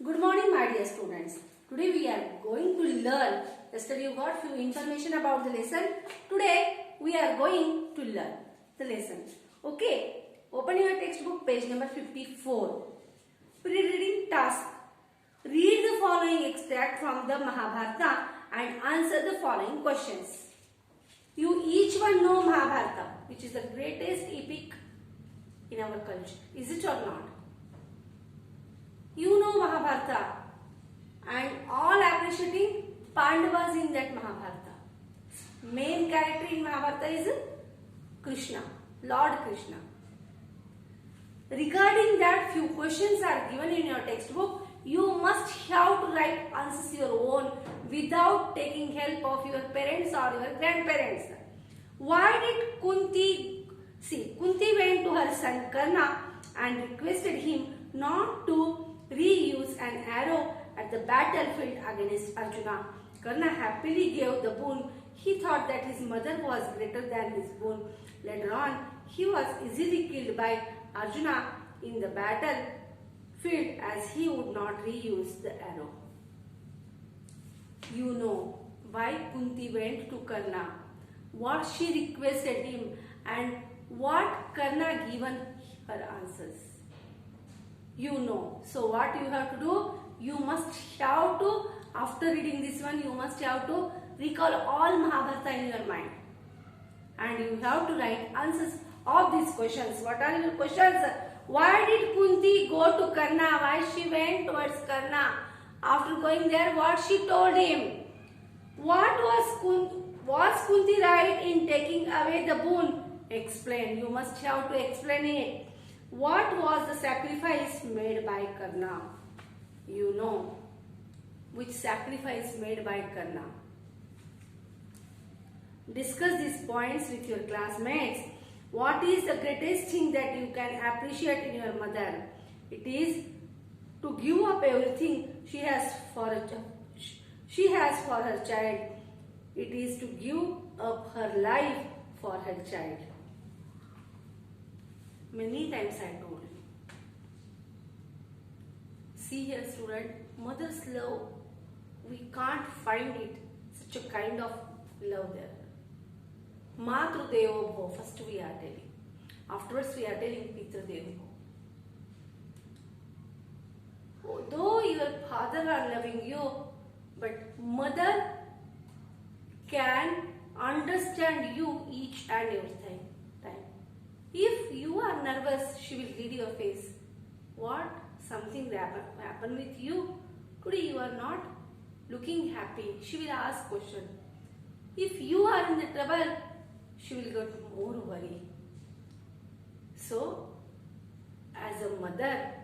Good morning, my dear students. Today we are going to learn. Yesterday you got few information about the lesson. Today we are going to learn the lesson. Okay. Open your textbook, page number 54. Pre-reading task. Read the following extract from the Mahabharata and answer the following questions. You each one know Mahabharata, which is the greatest epic in our culture. Is it or not? You know Mahabharata and all appreciating Pandavas in that Mahabharata. Main character in Mahabharata is Krishna, Lord Krishna. Regarding that, few questions are given in your textbook. You must have to write answers your own without taking help of your parents or your grandparents. Why did Kunti went to her son Karna and requested him not to reuse an arrow at the battlefield against Arjuna. Karna happily gave the boon. He thought that his mother was greater than his boon. Later on, he was easily killed by Arjuna in the battlefield as he would not reuse the arrow. You know why Kunti went to Karna, what she requested him, and what Karna given her answers. You know. So what you have to do? You must have to, after reading this one, you must have to recall all Mahabharata in your mind. And you have to write answers of these questions. What are your questions? Why did Kunti go to Karna? Why she went towards Karna? After going there, what she told him? What was Kunti right in taking away the boon? Explain. You must have to explain it. What was the sacrifice made by Karna? You know which sacrifice made by Karna. Discuss these points with your classmates. What is the greatest thing that you can appreciate in your mother? It is to give up everything she has for her child. It is to give up her life for her child. Many times I told you. See here, student, mother's love, we can't find it, such a kind of love there. Matru Devo Bho, first we are telling. Afterwards we are telling Pitra Devo Bho. Though your father are loving you, but mother can understand you each and every time. If you are nervous, she will read your face. What? Something happen with you? Today you are not looking happy. She will ask question. If you are in the trouble, she will get more worry. So, as a mother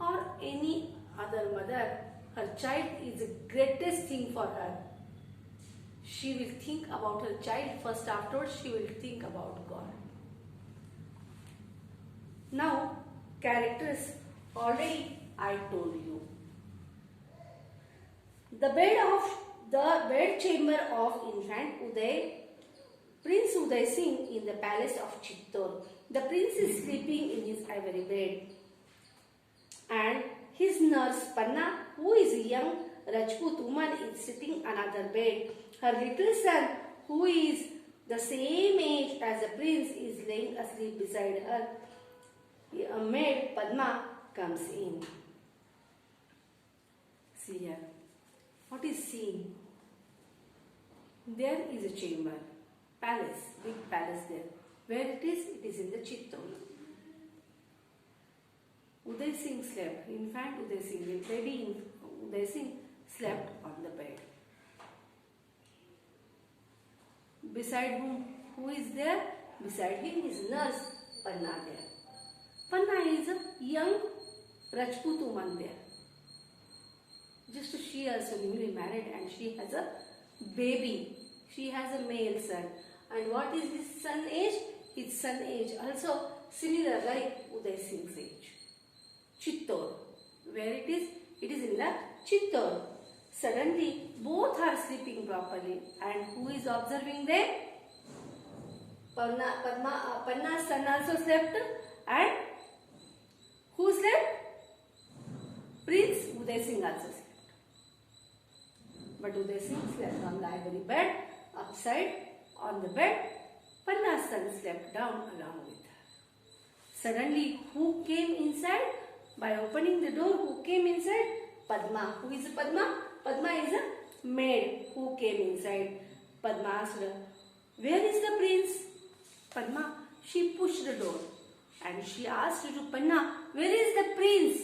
or any other mother, her child is the greatest thing for her. She will think about her child first, afterwards she will think about God. Now, characters, already I told you. The bed chamber of infant Uday, Prince Uday Singh in the palace of Chittor. The prince is sleeping in his ivory bed. And his nurse Panna, who is a young Rajput woman, is sitting another bed. Her little son, who is the same age as the prince, is laying asleep beside her. A maid, Padma, comes in. See here. What is seen? There is a chamber, palace, big palace there. Where it is in the Chittor. Uday Singh slept. Infant Uday Singh, baby Uday Singh slept on the bed. Beside whom? Who is there? Beside him is nurse, Panna there. Panna is a young Rajput woman there. Just she also newly married and she has a baby. She has a male son. And what is his son age? His son age also similar like Uday Singh's age. Chittor. Where it is? It is in the Chittor. Suddenly both are sleeping properly. And who is observing them? Panna's son also slept. And who slept? Prince Uday Singh also slept. But Uday Singh slept on the ivory bed, upside on the bed. Panna's son slept down along with her. Suddenly, who came inside? By opening the door, who came inside? Padma. Who is Padma? Padma is a maid who came inside. Padma asked her, "Where is the prince?" Padma, she pushed the door and she asked to Panna, "Where is the prince?"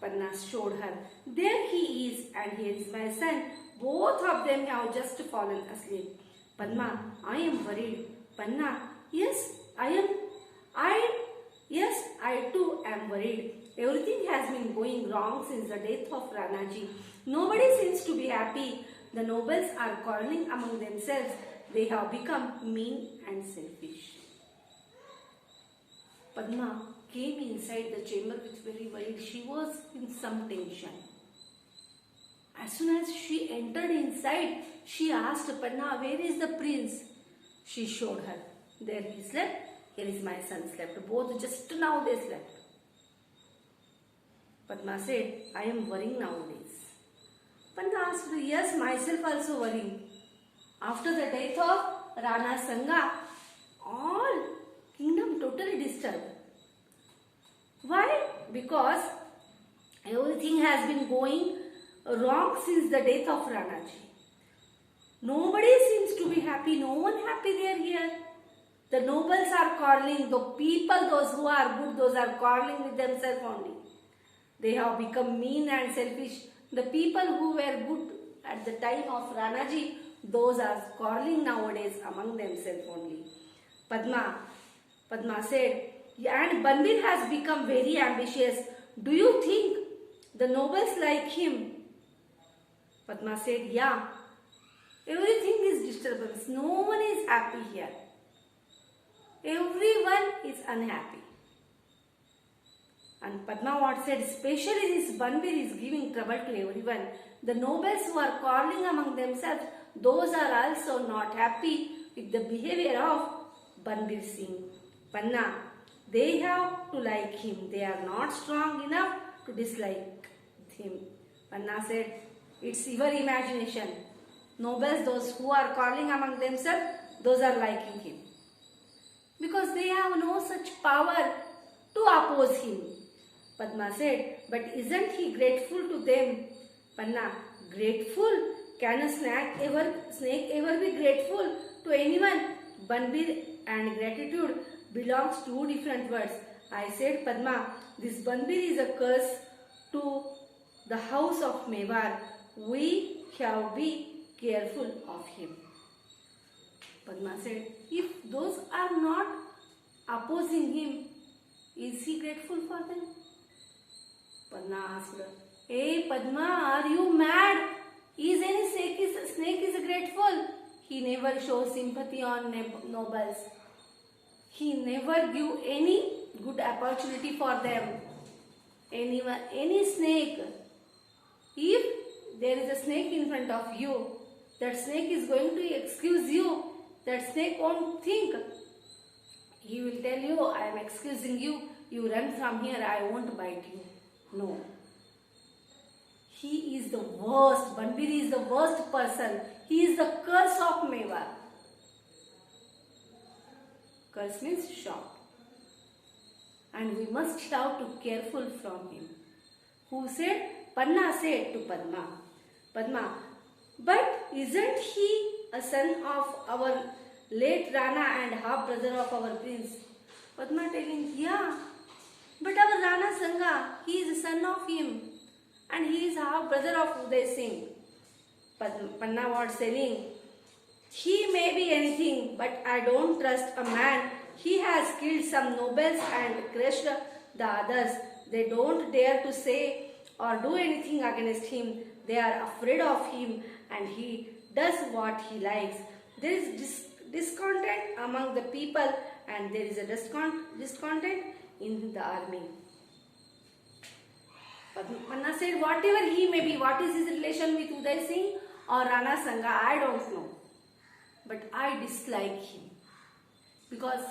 Panna showed her, "There he is, and here is my son. Both of them have just fallen asleep." Padma, "I am worried." Panna, Yes, I too am worried. Everything has been going wrong since the death of Ranaji. Nobody seems to be happy. The nobles are quarreling among themselves. They have become mean and selfish. Padma came inside the chamber with very worried. She was in some tension. As soon as she entered inside, she asked Padma, "Where is the prince?" She showed her. There he slept. Here is my son slept. Both just now they slept. Padma said, "I am worrying nowadays." Padma asked, "Yes, myself also worrying. After the death of Rana Sanga, all kingdom totally disturbed. Why? Because everything has been going wrong since the death of Ranaji. Nobody seems to be happy. No one happy there here. The nobles are quarreling. The people, those who are good, those are quarreling with themselves only. They have become mean and selfish. The people who were good at the time of Ranaji, those are quarreling nowadays among themselves only." Padma said, "And Banbir has become very ambitious. Do you think the nobles like him?" Padma said, "Yeah. Everything is disturbance. No one is happy here. Everyone is unhappy." And Padma what said, "Especially this Banbir is giving trouble to everyone. The nobles who are quarreling among themselves, those are also not happy with the behavior of Banbir Singh. Panna, they have to like him. They are not strong enough to dislike him." Panna said, "It's your imagination. Nobles, those who are quarreling among themselves, those are liking him. Because they have no such power to oppose him." Padma said, "But isn't he grateful to them?" Panna, "Grateful? Can a snake ever be grateful to anyone? Banbir and gratitude belongs to two different words." I said, "Padma, this Banbir is a curse to the house of Mewar. We shall be careful of him." Padma said, "If those are not opposing him, is he grateful for them?" Padma asked her, "Hey Padma, are you mad? Is any snake is grateful? He never shows sympathy on nobles. He never give any good opportunity for them. Any snake, if there is a snake in front of you, that snake is going to excuse you. That snake won't think. He will tell you, 'I am excusing you. You run from here. I won't bite you.' No. He is the worst. Banbir is the worst person. He is the curse of Mewar." Curse means shock. And we must have to careful from him. Who said? Panna said to Padma. Padma, "But isn't he a son of our late Rana and half brother of our prince?" Padma telling, "Yeah. But our Rana Sanga, he is a son of him. And he is half brother of Uday Singh." Panna was saying, "He may be anything, but I don't trust a man. He has killed some nobles and crushed the others. They don't dare to say or do anything against him. They are afraid of him and he does what he likes. There is discontent among the people and there is a discontent in the army." Panna said, "Whatever he may be, what is his relation with Uday Singh or Rana Sanga, I don't know. But I dislike him because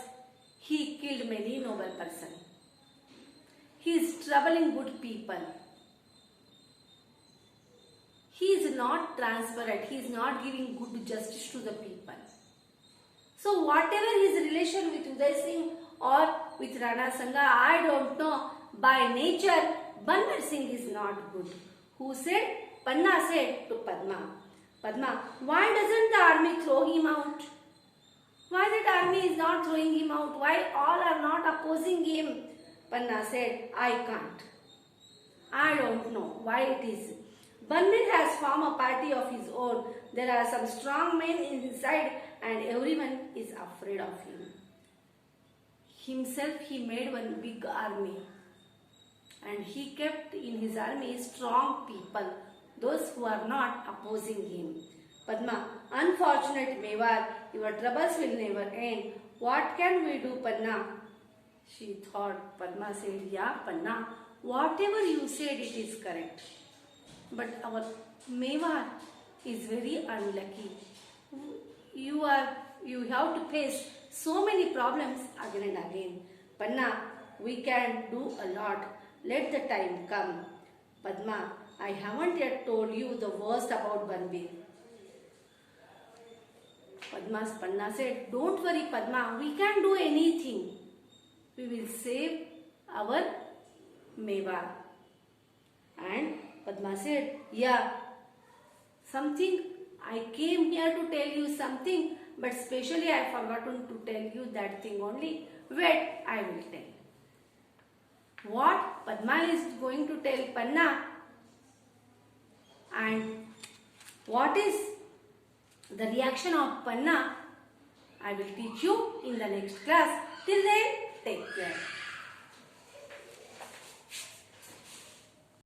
he killed many noble persons. He is troubling good people. he is not transparent. He is not giving good justice to the people. So whatever his relation with Uday Singh or with Rana Sanga, I don't know. By nature, Banner Singh is not good. Who said? Panna said to Padma. Padma, why doesn't the army throw him out? Why that army is not throwing him out? Why all are not opposing him? Panna said, I can't. I don't know why it is. Banner has formed a party of his own. There are some strong men inside and everyone is afraid of him. Himself he made one big army and he kept in his army strong people, those who are not opposing him. Padma, unfortunate Mewar, your troubles will never end. What can we do, Panna? She thought. Padma said, yeah, Panna, whatever you said, it is correct. But our Mewar is very unlucky. You have to face so many problems again and again. Panna, we can do a lot. Let the time come. Padma, I haven't yet told you the worst about Banbir. Panna said, don't worry Padma, we can do anything. We will save our Mewar. And Padma said, yeah, something, I came here to tell you something, but specially I forgotten to tell you that thing only. Wait, I will tell. What Padma is going to tell Panna and what is the reaction of Panna, I will teach you in the next class. Till then, take care.